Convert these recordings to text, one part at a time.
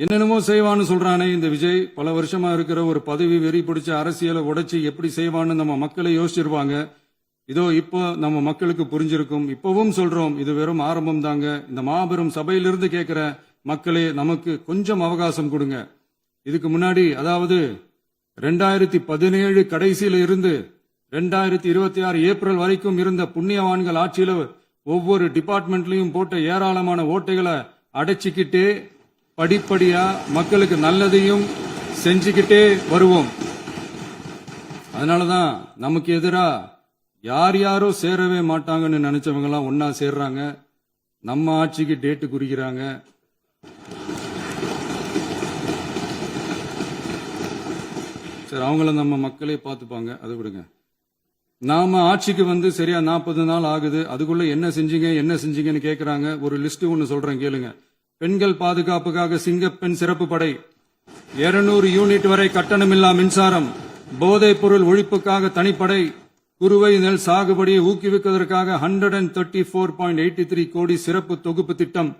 என்னென்னமோ செய்வான்னு சொல்றானே இந்த விஜய். பல வருஷமா இருக்கிற ஒரு பதவி வெறி பிடிச்ச அரசியலை உடைச்சி எப்படி செய்வான்னு நம்ம மக்களை யோசிச்சிருவாங்க. இதோ இப்போ நம்ம மக்களுக்கு புரிஞ்சிருக்கும். இப்பவும் சொல்றோம், இது வெறும் ஆரம்பம் தாங்க. இந்த மாபெரும் சபையிலிருந்து கேட்கிற மக்களே, நமக்கு கொஞ்சம் அவகாசம் கொடுங்க. இதுக்கு முன்னாடி, அதாவது 2017 கடைசியில இருந்து 2026 ஏப்ரல் வரைக்கும் இருந்த புண்ணியவான்கள் ஆட்சியில ஒவ்வொரு டிபார்ட்மெண்ட்லயும் போட்ட ஏராளமான ஓட்டைகளை அடைச்சிக்கிட்டே படிப்படியா மக்களுக்கு நல்லதையும் செஞ்சுக்கிட்டே வருவோம். அதனாலதான் நமக்கு எதிரா யார் யாரோ சேரவே மாட்டாங்கன்னு நினைச்சவங்க எல்லாம் ஒன்னா சேர்றாங்க. நம்ம ஆட்சிக்கு டேட்டு குறிக்கிறாங்க. சரி, அவங்கள நம்ம மக்களே பார்த்துப்பாங்க, அதை விடுங்க. நாம ஆட்சிக்கு வந்து சரியா 40 நாள் ஆகுது. அதுக்குள்ள என்ன செஞ்சீங்கன்னு கேக்குறாங்க. ஒரு லிஸ்ட் ஒன்னு சொல்றேன், கேளுங்க. பெண்கள் பாதுகாப்புக்காக சிங்கப்பெண் சிறப்பு படை, 200 யூனிட் வரை கட்டணமில்லா மின்சாரம், போதைப் பொருள் ஒழிப்புக்காக தனிப்படை, குறுவை நெல் சாகுபடியை ஊக்குவிப்பதற்காக 134.83 கோடி சிறப்பு தொகுப்பு திட்டம்,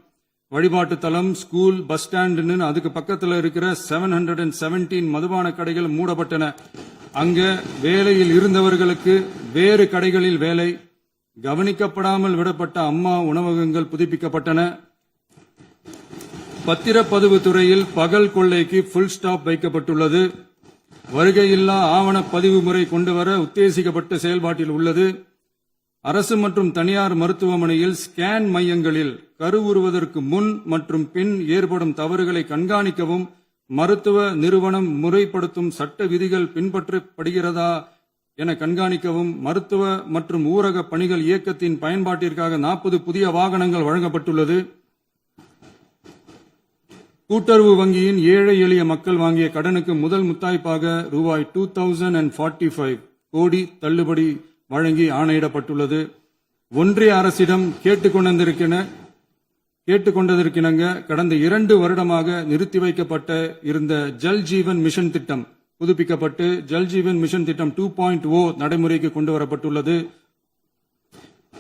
வழிபாட்டு தலம், ஸ்கூல், பஸ் ஸ்டாண்டுன்னு அதுக்கு பக்கத்தில் இருக்கிற 717 மதுபான கடைகள் மூடப்பட்டன. அங்க வேலையில் இருந்தவர்களுக்கு வேறு கடைகளில் வேலை, கவனிக்கப்படாமல் விடப்பட்ட அம்மா உணவகங்கள் புதுப்பிக்கப்பட்டன. பத்திரப்பதிவு துறையில் பகல் கொள்ளைக்கு புல் ஸ்டாப் வைக்கப்பட்டுள்ளது. வருகையில்லா ஆவண பதிவு முறை கொண்டுவர உத்தேசிக்கப்பட்ட செயல்பாட்டில் உள்ளது. அரசு மற்றும் தனியார் மருத்துவமனையில் ஸ்கேன் மையங்களில் கருவுறுவதற்கு முன் மற்றும் பின் ஏற்படும் தவறுகளை கண்காணிக்கவும் மருத்துவ நிறுவனம் முறைப்படுத்தும் சட்ட விதிகள் பின்பற்றப்படுகிறதா என கண்காணிக்கவும் மருத்துவ மற்றும் ஊரக பணிகள் இயக்கத்தின் பயன்பாட்டிற்காக 40 புதிய வாகனங்கள் வழங்கப்பட்டுள்ளது. கூட்டுறவு வங்கியின் ஏழை எளிய மக்கள் வாங்கிய கடனுக்கு முதல் முத்தாய்ப்பாக ரூபாய் 2045 கோடி தள்ளுபடி வழங்கி ஆணையிடப்பட்டுள்ளது. ஒன்றிய அரசிடம் கேட்டுக்கொண்டதற்கிணங்க கடந்த 2 வருடமாக நிறுத்தி வைக்கப்பட்ட இருந்த ஜல் ஜீவன் மிஷன் திட்டம் புதுப்பிக்கப்பட்டு ஜல் ஜீவன் மிஷன் திட்டம் 2.0 நடைமுறைக்கு கொண்டு வரப்பட்டுள்ளது.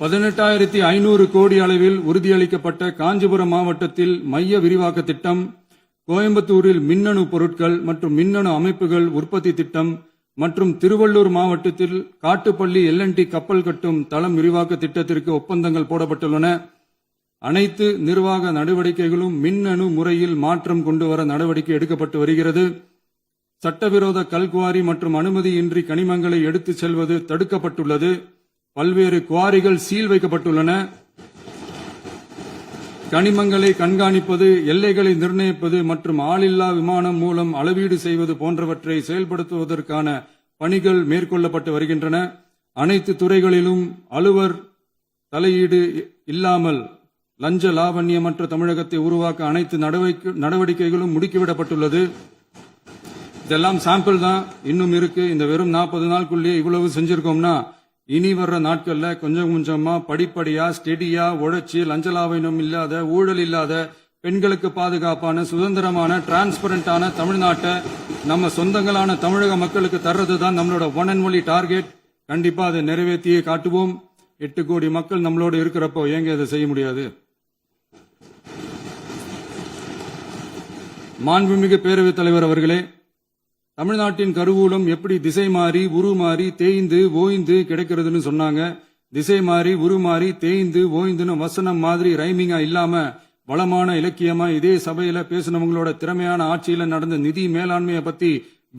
18,500 கோடி அளவில் உறுதியளிக்கப்பட்ட காஞ்சிபுரம் மாவட்டத்தில் மைய விரிவாக்க திட்டம், கோயம்புத்தூரில் மின்னணு பொருட்கள் மற்றும் மின்னணு அமைப்புகள் உற்பத்தி திட்டம் மற்றும் திருவள்ளூர் மாவட்டத்தில் காட்டுப்பள்ளி LNT கப்பல் கட்டும் தளம் விரிவாக்க திட்டத்திற்கு ஒப்பந்தங்கள் போடப்பட்டுள்ளன. அனைத்து நிர்வாக நடவடிக்கைகளும் மின்னணு முறையில் மாற்றம் கொண்டுவர நடவடிக்கை எடுக்கப்பட்டு வருகிறது. சட்டவிரோத கல்குவாரி மற்றும் அனுமதியின்றி கனிமங்களை எடுத்துச் செல்வது தடுக்கப்பட்டுள்ளது. பல்வேறு குவாரிகள் சீல் வைக்கப்பட்டுள்ளன. கனிமங்களை கண்காணிப்பது, எல்லைகளை நிர்ணயிப்பது மற்றும் ஆளில்லா விமானம் மூலம் அளவீடு செய்வது போன்றவற்றை செயல்படுத்துவதற்கான பணிகள் மேற்கொள்ளப்பட்டு வருகின்றன. அனைத்து துறைகளிலும் அலுவலர் தலையீடு இல்லாமல் லஞ்ச லாவண்யமற்ற தமிழகத்தை உருவாக்க அனைத்து நடவடிக்கைகளும் முடுக்கிவிடப்பட்டுள்ளது. இதெல்லாம் சாம்பிள் தான், இன்னும் இருக்கு. இந்த வெறும் 40 நாளுக்குள்ளேயே இவ்வளவு செஞ்சிருக்கோம்னா இனி வர்ற நாட்கள்ல கொஞ்சம் கொஞ்சமா படிப்படியா ஸ்டெடியா உழைச்சி லஞ்சலாவணம் இல்லாத, ஊழல் இல்லாத, பெண்களுக்கு பாதுகாப்பான, சுதந்திரமான, டிரான்ஸ்பரண்டான தமிழ்நாட்டை நம்ம சொந்தங்களான தமிழக மக்களுக்கு தர்றதுதான் நம்மளோட ஒன் அண்ட் ஒன்லி டார்கெட். கண்டிப்பா அதை நிறைவேற்றியே காட்டுவோம். 8 கோடி மக்கள் நம்மளோட இருக்கிறப்போ ஏங்க அதை செய்ய முடியாது? மாண்புமிகு பேரவைத் தலைவர் அவர்களே, தமிழ்நாட்டின் கருவூலம் எப்படி திசை மாறி உருமாறி தேய்ந்து ஓய்ந்து கிடைக்கிறதுன்னு சொன்னாங்க. திசை மாறி உருமாறி தேய்ந்து ஓய்ந்துன்னு வசனம் மாதிரி ரைமிங்கா இல்லாம வளமான இலக்கியமா இதே சபையில பேசினவங்களோட திறமையான ஆட்சியில நடந்த நிதி மேலாண்மையை பத்தி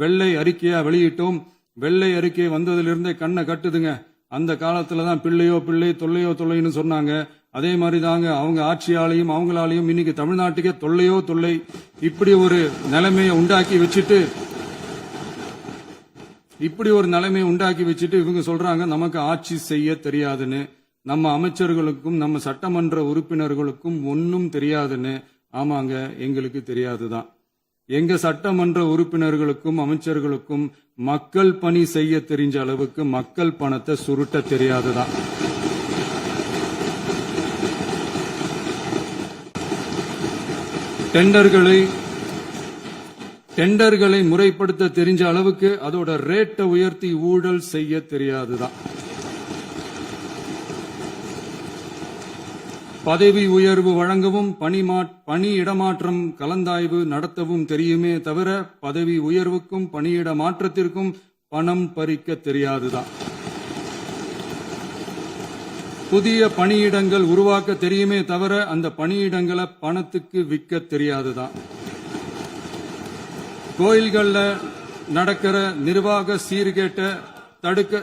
வெள்ளை அறிக்கையா வெளியிட்டோம். வெள்ளை அறிக்கை வந்ததிலிருந்தே கண்ணை கட்டுதுங்க. அந்த காலத்துலதான் பிள்ளையோ பிள்ளை தொல்லையோ தொல்லைன்னு சொன்னாங்க. அதே மாதிரி தாங்க அவங்க ஆட்சியாலையும் அவங்களாலையும் இன்னைக்கு தமிழ்நாட்டுக்கே தொல்லையோ தொல்லை. இப்படி ஒரு நிலைமையை உண்டாக்கி வச்சுட்டு இவங்க சொல்றாங்க நமக்கு ஆட்சி செய்ய தெரியாதுன்னு. நம்ம அமைச்சர்களுக்கும் நம்ம சட்டமன்ற உறுப்பினர்களுக்கும் ஒன்னும் தெரியாதுன்னு. ஆமாங்க, எங்களுக்கு தெரியாதுதான். எங்க சட்டமன்ற உறுப்பினர்களுக்கும் அமைச்சர்களுக்கும் மக்கள் பணி செய்ய தெரிஞ்ச அளவுக்கு மக்கள் பணத்தை சுருட்ட தெரியாதுதான். டெண்டர்களை முறைப்படுத்த தெரிஞ்ச அளவுக்கு அதோட ரேட்டை உயர்த்தி ஊழல் செய்ய தெரியாதுதான். பதவி உயர்வு வழங்கவும் பணியிடமாற்றம் கலந்தாய்வு நடத்தவும் தெரியுமே தவிர பதவி உயர்வுக்கும் பணியிட மாற்றத்திற்கும் பணம் பறிக்க தெரியாதுதான். புதிய பணியிடங்கள் உருவாக்க தெரியுமே தவிர அந்த பணியிடங்களை பணத்துக்கு விற்க தெரியாதுதான். கோயில்கள்ல நடக்கிற நிர்வாக சீர்கேட்ட தடுக்க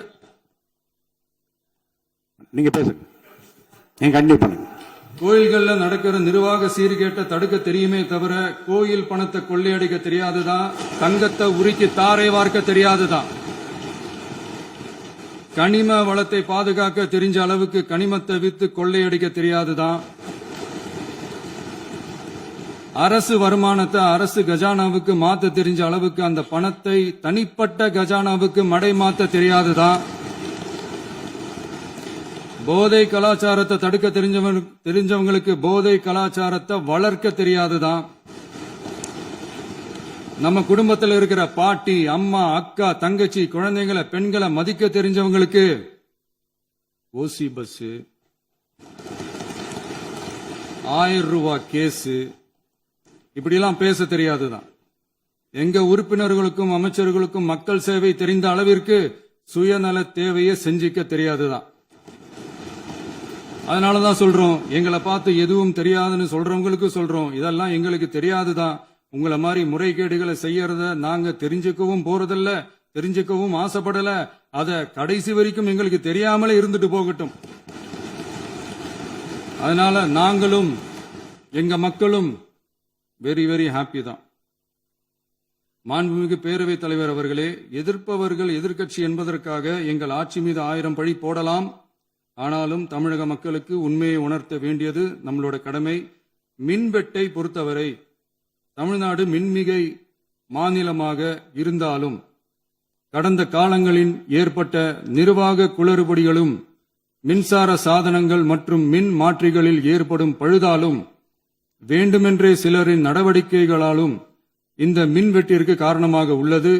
நீங்க பேசுங்க, நீங்க கண்டிப்பா பண்ணுங்க. கோயில்கள்ல நடக்கிற நிர்வாக சீர்கேட்ட தடுக்க தெரியுமே தவிர கோயில் பணத்தை கொள்ளையடிக்க தெரியாதுதான். தங்கத்தை உருக்கி தாரை வார்க்க தெரியாதுதான். கனிம வளத்தை பாதுகாக்க தெரிஞ்ச அளவுக்கு கனிமத்தை வித்து கொள்ளையடிக்க தெரியாதுதான். அரசு வருமானத்தை அரசு கஜானாவுக்கு மாத்த தெரிஞ்ச அளவுக்கு அந்த பணத்தை தனிப்பட்ட கஜானாவுக்கு மடை மாத்த தெரியாதுதான். போதை கலாச்சாரத்தை தடுக்க தெரிஞ்சவங்களுக்கு போதை கலாச்சாரத்தை வளர்க்க தெரியாதுதான். நம்ம குடும்பத்தில் இருக்கிற பாட்டி, அம்மா, அக்கா, தங்கச்சி, குழந்தைகளை, பெண்களை மதிக்க தெரிஞ்சவங்களுக்கு ஓசி பஸ், 1000 ரூபாய் கேஸ், இப்படிலாம் பேச தெரியாதுதான். எங்க உறுப்பினர்களுக்கும் அமைச்சர்களுக்கும் மக்கள் சேவை தெரிந்த அளவிற்கு சுயநல தேவையை செஞ்சிக்க தெரியாதுதான். அதனாலதான் சொல்றோம், எங்களை பார்த்து எதுவும் தெரியாதுன்னு சொல்றவங்களுக்கு சொல்றோம், இதெல்லாம் எங்களுக்கு தெரியாதுதான். உங்களை மாதிரி முறைகேடுகளை செய்யறத நாங்க தெரிஞ்சுக்கவும் போறதில்ல, தெரிஞ்சுக்கவும் ஆசைப்படல. அத கடைசி வரைக்கும் எங்களுக்கு தெரியாமலே இருந்துட்டு போகட்டும். அதனால நாங்களும் எங்க மக்களும் வெரி வெரி ஹாப்பி தான். மாண்புமிகு பேரவைத் தலைவர் அவர்களே, எதிர்ப்பவர்கள் எதிர்க்கட்சி என்பதற்காக எங்கள் ஆட்சி மீது 1000 பழி போடலாம். ஆனாலும் தமிழக மக்களுக்கு உண்மையை உணர்த்த வேண்டியது நம்மளோட கடமை. மின்வெட்டை பொறுத்தவரை தமிழ்நாடு மின்மிகை மாநிலமாக இருந்தாலும் கடந்த காலங்களில் ஏற்பட்ட நிர்வாக குளறுபடிகளும் மின்சார சாதனங்கள் மற்றும் மின் மாற்றிகளில் ஏற்படும் பழுதாலும் வேண்டுமென்றே சிலரின் நடவடிக்கைகளாலும் இந்த மின்வெட்டிற்கு காரணமாக உள்ளது.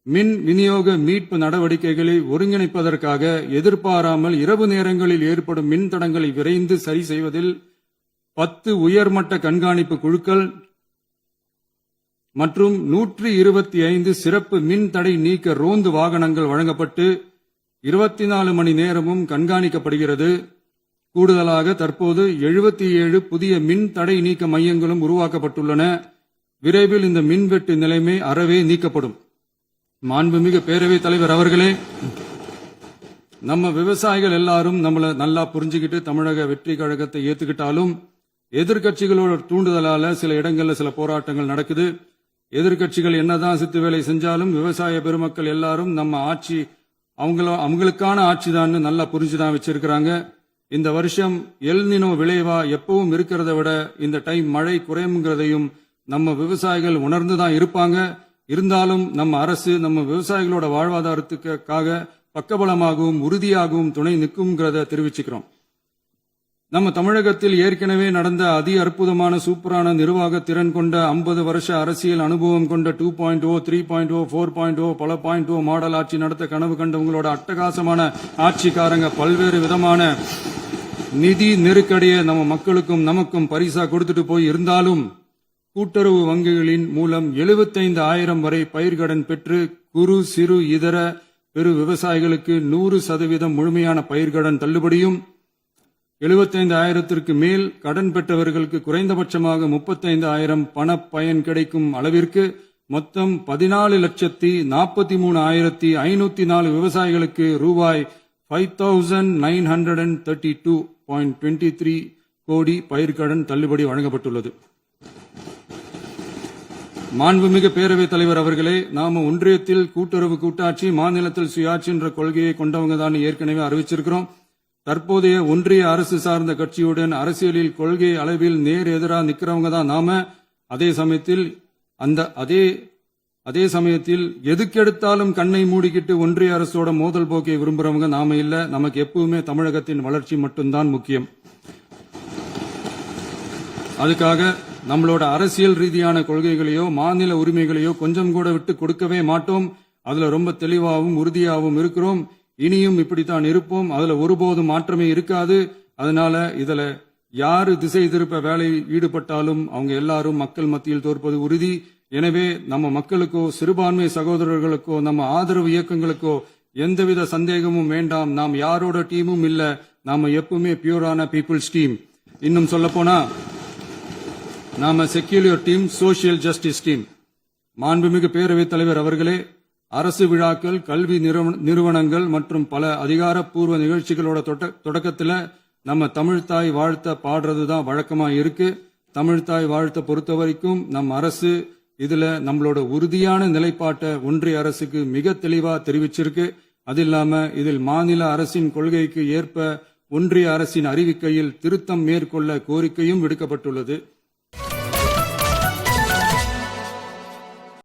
மின் விநியோக மீட்பு நடவடிக்கைகளை ஒருங்கிணைப்பதற்காக எதிர்பாராமல் இரவு நேரங்களில் ஏற்படும் மின் தடங்களை விரைந்து சரி செய்வதில் 10 உயர்மட்ட கண்காணிப்பு குழுக்கள் மற்றும் 125 சிறப்பு மின் தடை நீக்க ரோந்து வாகனங்கள் வழங்கப்பட்டு 24 மணி நேரமும் கண்காணிக்கப்படுகிறது. கூடுதலாக தற்போது 77 புதிய மின் தடை நீக்க மையங்களும் உருவாக்கப்பட்டுள்ளன. விரைவில் இந்த மின்வெட்டு நிலைமை அறவே நீக்கப்படும். மாண்புமிகு பேரவைத் தலைவர் அவர்களே, நம்ம விவசாயிகள் எல்லாரும் நம்மள நல்லா புரிஞ்சுக்கிட்டு தமிழக வெற்றி கழகத்தை ஏத்துக்கிட்டாலும் எதிர்க்கட்சிகளோட தூண்டுதலால சில இடங்கள்ல சில போராட்டங்கள் நடக்குது. எதிர்க்கட்சிகள் என்னதான் சித்து வேலை செஞ்சாலும் விவசாய பெருமக்கள் எல்லாரும் நம்ம ஆட்சி அவங்களுக்கான ஆட்சி தான் நல்லா புரிஞ்சுதான் வச்சிருக்கிறாங்க. இந்த வருஷம் எல்னினோ விளைவா எப்பவும் இருக்கிறத விட இந்த டைம் மழை குறையுங்கிறதையும் நம்ம விவசாயிகள் உணர்ந்துதான் இருப்பாங்க. இருந்தாலும் நம்ம அரசு நம்ம விவசாயிகளோட வாழ்வாதாரத்துக்காக பக்கபலமாகவும் உறுதியாகவும் துணை நிற்கும்ங்கிறத தெரிவிச்சுக்கிறோம். நம்ம தமிழகத்தில் ஏற்கனவே நடந்த அதி அற்புதமான சூப்பரான நிர்வாக திறன் கொண்ட 50 வருஷ அரசியல் அனுபவம் கொண்ட 2.0, 3.0, 4.0 பல 0.0 மாடல் ஆட்சி நடத்த கனவு கண்டவங்களோட அட்டகாசமான ஆட்சிக்காரங்க பல்வேறு விதமான நிதி நெருக்கடியை நம்ம மக்களுக்கும் நமக்கும் பரிசா கொடுத்துட்டு போய் இருந்தாலும் கூட்டுறவு வங்கிகளின் மூலம் 75,000 வரை பயிர்கடன் பெற்று குறு சிறு இதர பெரு விவசாயிகளுக்கு 100% முழுமையான பயிர்கடன் தள்ளுபடியும் 75,000க்கு மேல் கடன் பெற்றவர்களுக்கு குறைந்தபட்சமாக 35,000 பண பயன் கிடைக்கும் அளவிற்கு மொத்தம் 14,43,504 விவசாயிகளுக்கு ரூபாய் 5,932.23 கோடி பயிர்கடன் தள்ளுபடி வழங்கப்பட்டுள்ளது. மாண்புமிகு பேரவைத் தலைவர் அவர்களே, நாம ஒன்றியத்தில் கூட்டுறவு கூட்டாட்சி, மாநிலத்தில் சுயாட்சி என்ற கொள்கையை கொண்டவங்க தான் ஏற்கனவே அறிவிச்சிருக்கிறோம். தற்போதைய ஒன்றிய அரசு சார்ந்த கட்சியுடன் அரசியலில் கொள்கை அளவில் நேர் எதிராக நிக்கிறவங்க தான் நாம. அதே சமயத்தில் எதுக்கெடுத்தாலும் கண்ணை மூடிக்கிட்டு ஒன்றிய அரசோட மோதல் போக்கை விரும்புறவங்க நாம இல்ல. நமக்கு எப்பவுமே தமிழகத்தின் வளர்ச்சி மட்டும்தான் முக்கியம். அதுக்காக நம்மளோட அரசியல் ரீதியான கொள்கைகளையோ மாநில உரிமைகளையோ கொஞ்சம் கூட விட்டு கொடுக்கவே மாட்டோம். அதுல ரொம்ப தெளிவாகவும் உறுதியாகவும் இருக்கிறோம். இனியும் இப்படித்தான் இருப்போம். அதுல ஒருபோதும் மாற்றமே இருக்காது. அதனால இதுல யாரு திசை திருப்ப வேலையில் ஈடுபட்டாலும் அவங்க எல்லாரும் மக்கள் மத்தியில் தோற்பது உறுதி. எனவே நம்ம மக்களுக்கோ சிறுபான்மை சகோதரர்களுக்கோ நம்ம ஆதரவு இயக்கங்களுக்கோ எந்தவித சந்தேகமும் வேண்டாம். நாம் யாரோட டீமும் இல்ல, நாம எப்பவுமே பியூரான பீப்புள்ஸ் டீம். இன்னும் சொல்லப்போனா நாம secular team, social justice team. மாண்புமிகு பேரவைத் தலைவர் அவர்களே, அரசு விழாக்கள், கல்வி நிறுவனங்கள் மற்றும் பல அதிகாரப்பூர்வ நிகழ்ச்சிகளோட தொடக்கத்துல நம்ம தமிழ்தாய் வாழ்த்த பாடுறதுதான் வழக்கமா இருக்கு. தமிழ்தாய் வாழ்த்த பொறுத்த வரைக்கும் நம் அரசு இதுல நம்மளோட உறுதியான நிலைப்பாட்டை ஒன்றிய அரசுக்கு மிக தெளிவா தெரிவிச்சிருக்கு. அது இல்லாம இதில் மாநில அரசின் கொள்கைக்கு ஏற்ப ஒன்றிய அரசின் அறிவிக்கையில் திருத்தம் மேற்கொள்ள கோரிக்கையும் விடுக்கப்பட்டுள்ளது.